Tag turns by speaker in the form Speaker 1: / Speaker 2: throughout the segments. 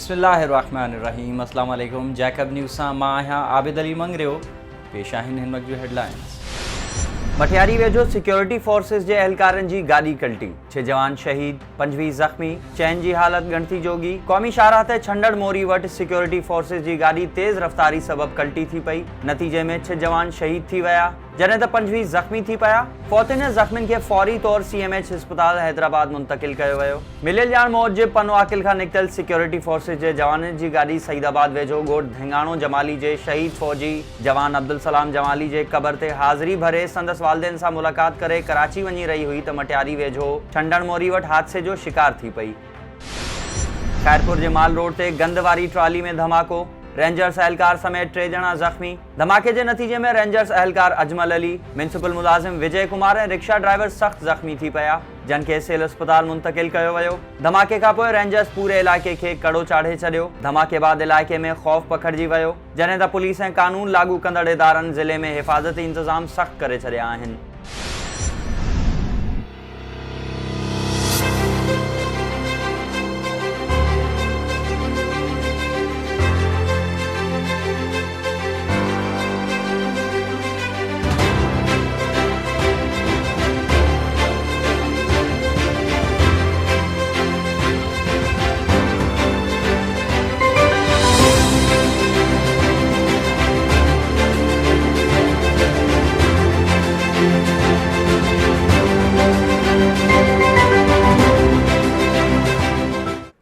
Speaker 1: बिस्मिल्लाहिर्रहमानिर्रहीम। अस्सलाम वालेकुम। जैकब न्यूज़ सां मां आहियां आबिद अली मंगरियो। पेश आहिनि हिन वक़्त जूं हेडलाइंस। मटियारी वेझो सिक्योरिटी फोर्सिस जे एहलकारनि जी गाॾी कल्टी, 6 जवान शहीद, 25 ज़ख़्मी, चैन जी हालत ॻणती जोगी। क़ौमी शाहराह ते छंडड़ मोरी वटि सिक्योरिटी फोर्सिस जी गाॾी तेज़ रफ़्तारी सबबि कल्टी थी पई। नतीजे में 6 जवान शहीद थी विया, जॾहिं त 25 ज़ख़्मी थी पिया। फ़ौतियुनि ऐं ज़ख़्मियुनि खे फ़ौरी तौर CMH अस्पताल हैदराबाद मुंतक़िल कयो वियो। मिलियल ॼाण मूजिबि पनो आकिल खां निकितल सिक्योरिटी फोर्सिस जे जवाननि जी गाॾी सईदाबाद वेझो ॻोठ धिंगाणो जमाली जे शहीद फ़ौजी जवान अब्दुल सलाम जमाली जे क़बर ते हाज़िरी भरे संदसि वालिदेन सां मुलाक़ात करे कराची वञी रही हुई त मटियारी वेझो छंडड़ मोरी वटि हादसे जो शिकार थी पई। खैरपुर जे माल रोड ते गंद वारी ट्रॉली में धमाको, रेंजर्स एहलकार समेत 3 ॼणा ज़ख़्मी। धमाके जे नतीजे में रेंजर्स एहलकार अजमल अली, म्युनिसिपल मुलाज़िम विजय कुमार ऐं रिक्शा ड्राइवर सख़्त ज़ख़्मी थी पिया, जिन खे सिविल अस्पताल मुंतक़िल कयो वियो। धमाके खां पोइ रेंजर्स पूरे इलाइक़े खे कड़ो चाढ़े छॾियो। धमाके बाद इलाइक़े में ख़ौफ़ पखिड़िजी वियो, जॾहिं त पुलिस ऐं कानून लागू कंदड़ इदारनि ज़िले में हिफ़ाज़ती इंतज़ाम सख़्त करे छॾिया आहिनि।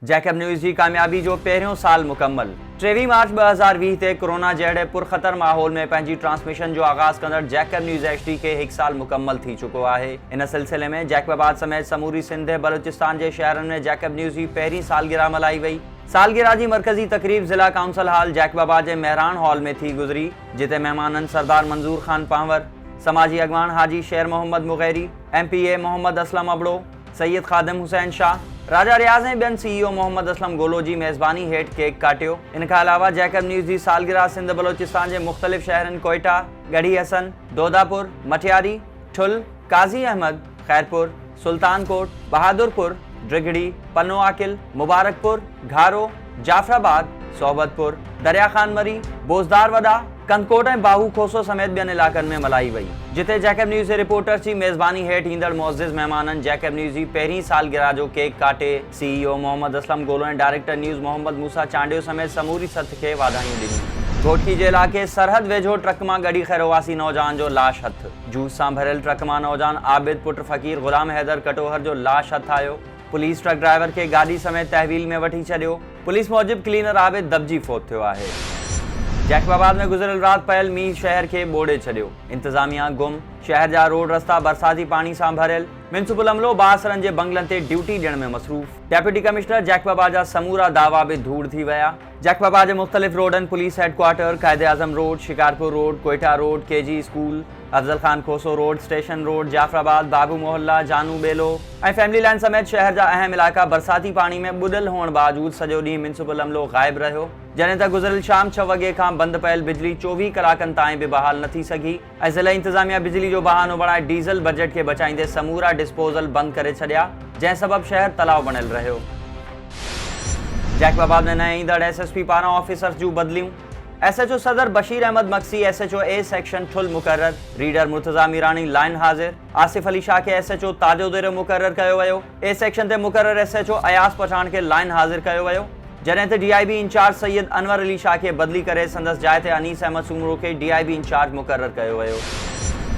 Speaker 1: जैकब न्यूज़ जी कामयाबी जो पहिरियों साल मुकम्मल। 23 मार्च 2020 ते कोरोना जहिड़े पुरख़तर माहौल में पंहिंजी ट्रांसमिशन जो आगाज़ कंदड़ जैकब न्यूज़ HD के 1 साल मुकम्मल थी चुको आहे। इन सिलसिले में जैकबाबाद समेत समूरी सिंध बलूचिस्तान जे शहरनि में जैकब न्यूज़ जी पहिरीं सालगिरह मल्हाई वई। सालगिरह जी मरकज़ी तक़रीब ज़िला काउंसिल हाल जैकबाबाद जे मेहरान हॉल में थी गुज़री, जिते महिमाननि सरदार मंज़ूर ख़ान पांवर, समाजी अॻवान हाजी शेर मोहम्मद मुग़ैरी, MPA मोहम्मद असलम अबड़ो, सैयद ख़ादिम हुसैन शाह, राजा रियाज़ ऐं ॿियनि CEO मोहम्मद असलम गोलो जी मेज़बानी हेठि केक काटियो। इन खां अलावा जैकब न्यूज़ जी सालगिरह सिंध बलूचिस्तान जे मुख़्तलिफ़ शहरनि कोयटा, गढ़ी हसन, दोदापुर, मटियारी, ठुल, काज़ी अहमद, खैरपुर, सुल्तानकोट, बहादुरपुर, ड्रिगड़ी, पनो आकिल, मुबारकपुर, घारो, जाफराबाद, सोबतपुर, दरिया खान मरी, बोज़दार वॾा, कंदकोट ऐं बाहू खोसो समेत ॿियनि इलाइक़नि में मल्हाई वई, जिते जैकब न्यूज़ जे रिपोर्टर्स जी मेज़बानी हेठि ईंदड़ मुअज़्ज़िज़ महिमाननि जैकब न्यूज़ जी पहिरीं सालगिरह जो केक काटे CEO मोहम्मद असलम गोलो ऐं डायरेक्टर न्यूज़ मोहम्मद मूसा चांडियो समेत समूरी सथ खे वाधायूं ॾिनियूं। घोटकी जे इलाइक़े सरहद वेझो ट्रक मां गॾी खैरोवासी नौजवान जो लाश हथ। जूस सां भरियल ट्रक मां नौजवान आबिद पुट फ़कीर ग़ुलाम हैदर कटोहर जो लाश हथ आयो। पुलिस ट्रक ड्राइवर खे गाॾी समेत तहवील में वठी छॾियो। पुलिस मूजिबि क्लीनर आबिद दबजी फोत थियो आहे। जैकबाबाद में गुज़िरियल राति पयल मींहुं शहर खे ॿोड़े छॾियो। इंतज़ामिया गुम, शहर जा रोड रस्ता बरसाती पाणी सां भरियल। म्युनिसिपल अमलो बासरनि जे बंगलनि ते ड्यूटी ॾियण में मसरूफ़। डेप्यूटी कमिश्नर जैकबाबाद जा समूरा दावा बि धूड़ थी विया। जैकबाबाद जे मुख़्तलिफ़ रोडनि police headquarter, Quaid Azam road, Shikarpur road, Quetta road, KG school, Afzal Khan Khoso road, station road, Jafarabad, Babu Mohalla, जानू बेलो ऐं फैमिली लाइन समेत शहर जा अहम इलाइक़ा बरसाती पाणी में ॿुॾल हुअण बावजूद सॼो ॾींहुं म्युनिसिपल अमलो ग़ाइब रहियो, जॾहिं त गुज़िरियल शाम 6 वॻे खां बंदि पयल बिजली 24 कलाकनि ताईं बि बहाल न थी सघी ऐं ज़िला इंतज़ामिया बिजली जो बहानो बणाए डीज़ल बजट खे बचाईंदे समूरा डिस्पोज़ल बंदि करे छॾिया, जंहिं सबबि शहर तलाउ बणियल रहियो। जैकबाबाद में नए ईंदड़ SSP पारां ऑफिसर्स जूं बदिलियूं। SHO Saddar Bashir Ahmad Maksi SHO A section ठुल मुक़रर, रीडर मुर्तज़ा मीरानी लाइन हाज़िर, आसिफ अली शाह खे SHO ताजोदेरो मुक़रर कयो वियो। A सेक्शन ते मुक़रर SHO अयास पठान खे लाइन हाज़िर कयो वियो, जॾहिं त DIB इंचार्ज सैयद अनवर अली शाह खे बदिली करे संदसि जाइ ते अनीस अहमद सूमरो खे DIB इंचार्ज मुक़रर कयो वियो।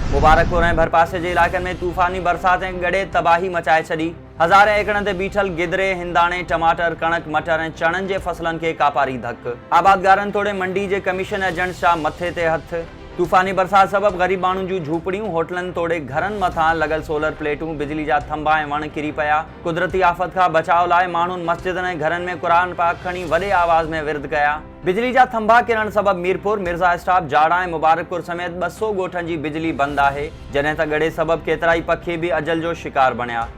Speaker 1: मुबारकपुर ऐं भरपासे जे इलाइक़नि में तूफ़ानी बरसात ऐं गॾे तबाही मचाए छॾी। हज़ारे एकड़नि ते बीठल गिदरे, हिंदाणे, टमाटर, कणक, मटर ऐं चणनि जे फसलनि खे कापारी धक। आबादगारनि तोड़े मंडी जे कमीशन एजेंट सां मथे ते हथ। तूफ़ानी बरसात सबबि ग़रीब माण्हुनि जूं झूपड़ियूं, होटलनि तोड़े घरनि मथां लॻल सोलर प्लेटूं, बिजली जा थंभा ऐं वण किरी पिया। कुदरती आफ़त खां बचाव लाइ माण्हुनि मस्जिदनि ऐं घरनि में क़ुरान पाक खणी वॾे आवाज़ में विर्द कया। बिजली जा थंभा किरण सबबि मीरपुर, मिर्ज़ा स्टाफ, जाड़ा ऐं मुबारकपुर समेत 200 ॻोठनि जी बिजली बंदि आहे, जॾहिं त ॻड़े सबबि केतिराई पखी बि अजल जो शिकार बणिया।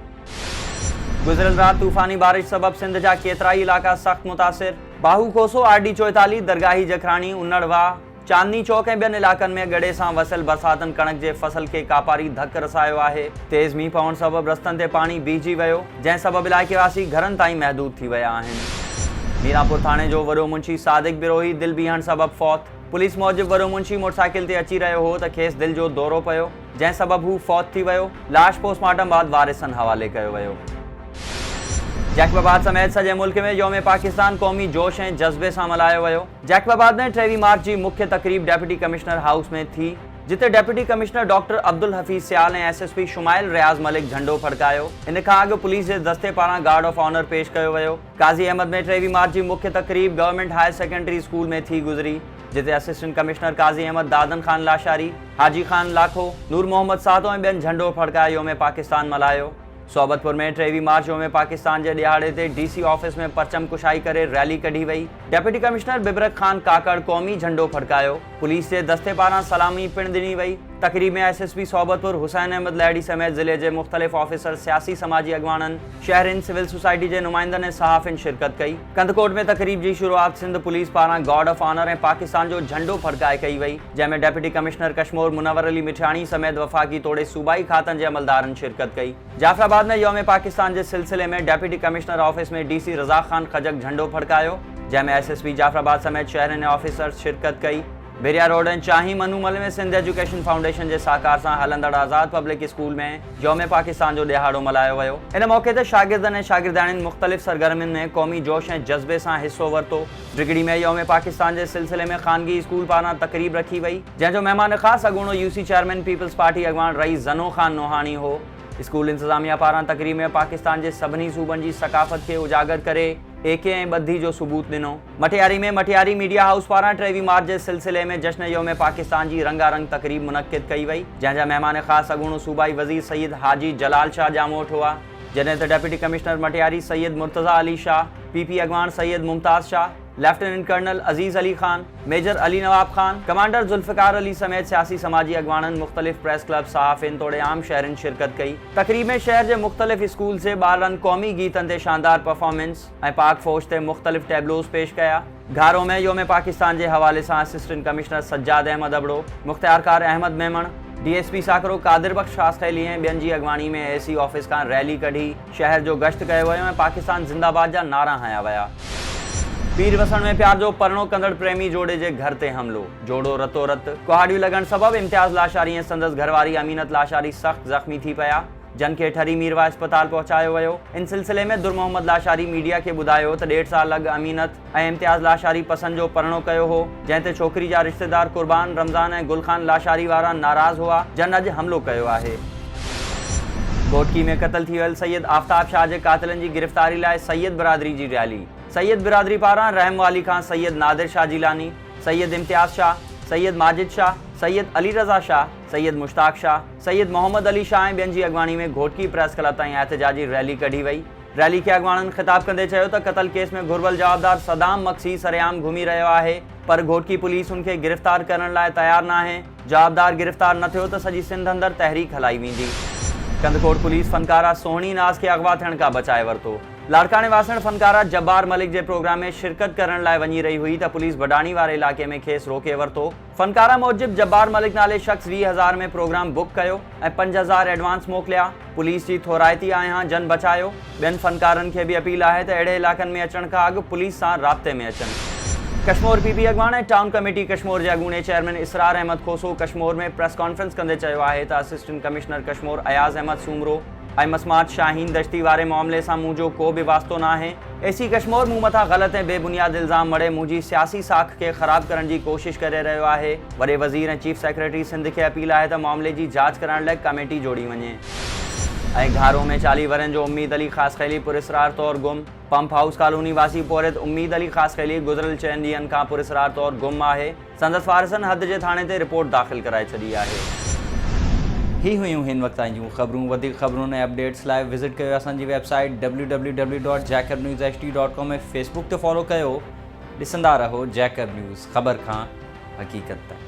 Speaker 1: गुज़िरियल राति तूफ़ानी बारिश सबबि सिंध जा केतिराई इलाइक़ा सख़्त मुतासिर। बाहू खोसो, RD 44, दरगाही जखराणी, उन्नड़वा, चांदनी चौक ऐं ॿियनि इलाइक़नि में गॾे सां वसियल बरसातनि कणक जे फसल खे कापारी धक रसायो आहे। तेज़ मींहुं पवण सबबि रस्तनि ते पाणी बीहजी वियो, जंहिं सबबि इलाइक़े वासी घरनि ताईं महदूद थी विया आहिनि। मीरापुर थाने जो वॾो मुंशी सादिक बिरोही दिल बीहण सबब फौत। पुलिस मूजिब वॾो मुंशी मोटरसाइकिल ते अची रहियो हो त खेसि दिल जो दौरो पियो, जंहिं सबब हू फौत थी वियो। लाश पोस्टमार्टम बाद वारिसनि हवाले कयो वियो। जैकबाबाद समेत सॼे मुल्क में यौम पाकिस्तान क़ौमी जोश ऐं जज़्बे सां मल्हायो वियो। जैकबाबाद में 23 मार्च जी मुख्य तक़रीब डेप्यूटी कमिश्नर हाउस में थी, जिते deputy commissioner doctor Abdul Hafeez Sial ऐं SSP शुमाइल रियाज़ मलिक झंडो फड़कायो। इन खां अॻु पुलिस जे दस्ते पारां गार्ड ऑफ ऑनर पेश कयो वियो। काज़ी अहमद में 23 मार्च जी मुख्य तक़रीब गवर्नमेंट हायर सेकेंडरी स्कूल में थी गुज़री, जिते असिस्टेंट कमिश्नर काज़ी अहमद दादन खान लाशारी, हाजी खान लाखो, नूर मोहम्मद सातो ऐं ॿियनि झंडो फड़काए यौम पाकिस्तान मल्हायो। सोबतपुर में 23 मार्च यौम पाकिस्तान जे ॾियारे ते DC ऑफिस में परचम कुशाई करे रैली कढी वई। डेप्यूटी कमिश्नर बिबरक खान काकड़ क़ौमी झंडो फड़कायो। पुलिस जे दस्ते पारां सलामी पिण ॾिनी वई। तक़रीब में SSP सोबतपुर हुसैन अहमद लैडी समेत ज़िले जे मुख़्तलिफ़ ऑफिसर, सियासी समाजी अॻवाननि, शहरिन, सिविल सोसाइटी जे नुमाइंदनि ऐं सहाफ़िन शिरकत कई। कंदकोट में तक़रीब जी शुरूआत सिंध पुलिस पारां गार्ड ऑफ ऑनर ऐं पाकिस्तान जो झंडो फड़काए कई वई, जंहिंमें डेप्यूटी कमिश्नर कश्मीर मुनव्वर अली मिठाणी समेत वफ़ाक़ी तोड़े सूबाई खातनि जे अमलदारनि शिरकत कई। जाफराबाद में यौम पाकिस्तान जे सिलसिले में डेप्यूटी कमिश्नर ऑफिस में DC रज़ा खान खजक झंडो फड़कायो, जंहिंमें SSP जाफराबाद समेत शहरनि ऐं ऑफिसर्स शिरकत कई। बेरिया रोड ऐं चाही मनूमल में सिंध एजुकेशन फाउंडेशन जे साकार सां हलंदड़ आज़ाद पब्लिक स्कूल में यौम पाकिस्तान जो ॾियारो मल्हायो वियो। इन मौक़े ते शागिर्दनि ऐं शागिर्दाणियुनि मुख़्तलिफ़ सरगर्मियुनि में क़ौमी जोश ऐं जज़्बे सां हिसो वरितो। ब्रिगड़ी में यौम पाकिस्तान जे सिलसिले में ख़ानगी स्कूल पारां तक़रीब रखी वई, जंहिंजो महिमान ख़ासि अॻूणो UC चेयरमैन पीपल्स पार्टी अॻवान रईस ज़नो ख़ान नोहानी हो। स्कूल इंतज़ामिया पारां तक़रीब में पाकिस्तान जे सभिनी सूबनि जी सक़ाफ़त खे उजागर करे एके ऐं ॿधी जो सबूत ॾिनो। मटियारी में मटियारी मीडिया हाउस पारां 23 मार्च जे सिलसिले में जश्न यौम पाकिस्तान जी रंगारंग तक़रीब मुनक़िद कई वई, जंहिंजा महिमान ख़ासि अॻूणो सूबाई वज़ीर सैयद हाजी जलाल शाह जामोट हुआ, जॾहिं त deputy commissioner Matiari Syed Murtaza Ali Shah, PP अॻवान Syed Mumtaz Shah, lieutenant colonel Aziz Ali Khan, major Ali Nawab Khan, commander Zulfiqar Ali समेत सियासी समाजी अॻवाननि, मुख़्तलिफ़ प्रेस क्लब, सहाफ़िन तोड़े आम शहरनि शिरकत कई। तक़रीब में शहर जे मुख़्तलिफ़ स्कूल से ॿारनि क़ौमी गीतनि ते शानदार परफॉर्मेंस ऐं पाक फ़ौज ते मुख़्तलिफ़ टैबलोज़ पेश कया। घारो में यौम पाकिस्तान जे हवाले सां असिस्टेंट कमिश्नर सज्जाद अहमद अबड़ो, मुख़्तियारकार अहमद मेमण, DSP साकरो कादिर बख्श शास्कैली ऐं ॿियनि जी अॻवानी में AC ऑफिस खां रैली कढी शहर जो गश्त कयो वियो ऐं पाकिस्तान ज़िंदाबाद जा नारा हया विया। पीर वसण में प्यार जो परणो कंदड़ प्रेमी जोड़े जे घर ते हमलो, जोड़ो रतो रत। कुहाड़ियूं लॻण सबब इम्तियाज़ लाशारी ऐं संदसि घरवारी अमीनत लाशारी सख़्त ज़ख़्मी थी पिया, जन खे ठरी मीरवा अस्पताल पहुचायो वियो। इन सिलसिले में दुर मोहम्मद लाशारी मीडिया खे ॿुधायो त 1.5 साल अॻु अमीनत ऐं इम्तियाज़ लाशारी पसंदि जो परणो कयो हो, जंहिं ते छोकिरी जा रिश्तेदार कुर्बान, रमज़ान ऐं गुलखान लाशारी वारा नाराज़ हुआ, जन अॼु हमलो कयो आहे। घोटकी में क़त्ल थी वियल सैयद आफ्ताब शाह जे कातिलनि जी गिरफ़्तारी लाइ सैयद बिरादरी जी रैली। सैयद बिरादरी पारां रहम वाली खां सैयद नादिर शाह जिलानी, सैयद इम्तियाज़ शाह, सैयद माजिद शाह, सैयद अली रज़ा शाह, सैयद मुश्ताक शाह, सैयद मोहम्मद अली शाह ऐं ॿियनि जी अॻवानी में घोटकी प्रेस क्लब ताईं एहतजाजी रैली कढी वई। रैली खे अॻवाननि ख़िताब कंदे चयो त क़त्ल केस में घुर्बल जवाबदार सदाम मक्सी सरेआम घुमी रहियो आहे, पर घोटकी पुलिस उनखे गिरफ़्तार करण लाइ तयार न आहे। जवाबदार गिरफ़्तार न थियो त सॼी सिंध अंदरि तहरीक हलाई वेंदी। कंदकोट पुलिस फनकारा सोहणी नाज़ खे अगवा थियण खां बचाए वरितो। लाड़काणे वासण फनकारा जब्बार मलिक जे प्रोग्राम में शिरकत करण लाइ वञी रही हुई त पुलिस बडाणी वारे इलाइक़े में खेसि रोके वरितो। फनकारा मूजिब जब्बार मलिक नाले शख़्स 20,000 में प्रोग्राम बुक कयो ऐं 5,000 एडवांस मोकिलिया। पुलिस जी थोराइती आहियां जन बचायो। ॿियनि फनकारनि खे बि अपील आहे त अहिड़े इलाइक़नि में अचण खां अॻु पुलिस सां राब्ते में अचनि। कश्मीर PP अॻवान ऐं टाउन कमेटी कश्मीर जे अॻूणे चेयरमैन इसरार अहमद खोसो कश्मीर में प्रेस कॉन्फ्रेंस कंदे चयो आहे त असिस्टेंट कमिश्नर कश्मीर अयाज़ अहमद सूमरो ऐं मसमात शाहीन दश्ती वारे मामले सां मुंहिंजो को बि वास्तो न आहे। AC कश्मीर मूं मथां ग़लति ऐं बेबुनियाद इल्ज़ाम मड़े मुंहिंजी सियासी साख खे ख़राब करण जी कोशिश करे रहियो आहे। वॾे वज़ीर ऐं चीफ सेक्रेटरी सिंध खे अपील आहे त मामले जी जांच करण लाइ कमेटी जोड़ी वञे। ऐं घारो में 40 वरनि जो उम्मीद अली ख़ासख़ैली पुरस्रार तौरु गुम। पंप हाउस कॉलोनी वासी पोरित उम्मीद अली ख़ासख़ैली गुज़िरियल 4 ॾींहंनि खां पुरस्रार तौरु गुम आहे। संदसि वारिसनि हद जे थाणे ते रिपोर्ट दाख़िल कराए छॾी आहे। ही हुयूं हिन वक़्त जूं ख़बरूं। वधीक ख़बरुनि ऐं अपडेट्स लाइ विज़िट कयो असांजी वेबसाइट www.jacobnewsht.com ऐं फेसबुक ते फॉलो कयो। ॾिसंदा रहो जैकब न्यूज़, ख़बर खां हक़ीक़त तक।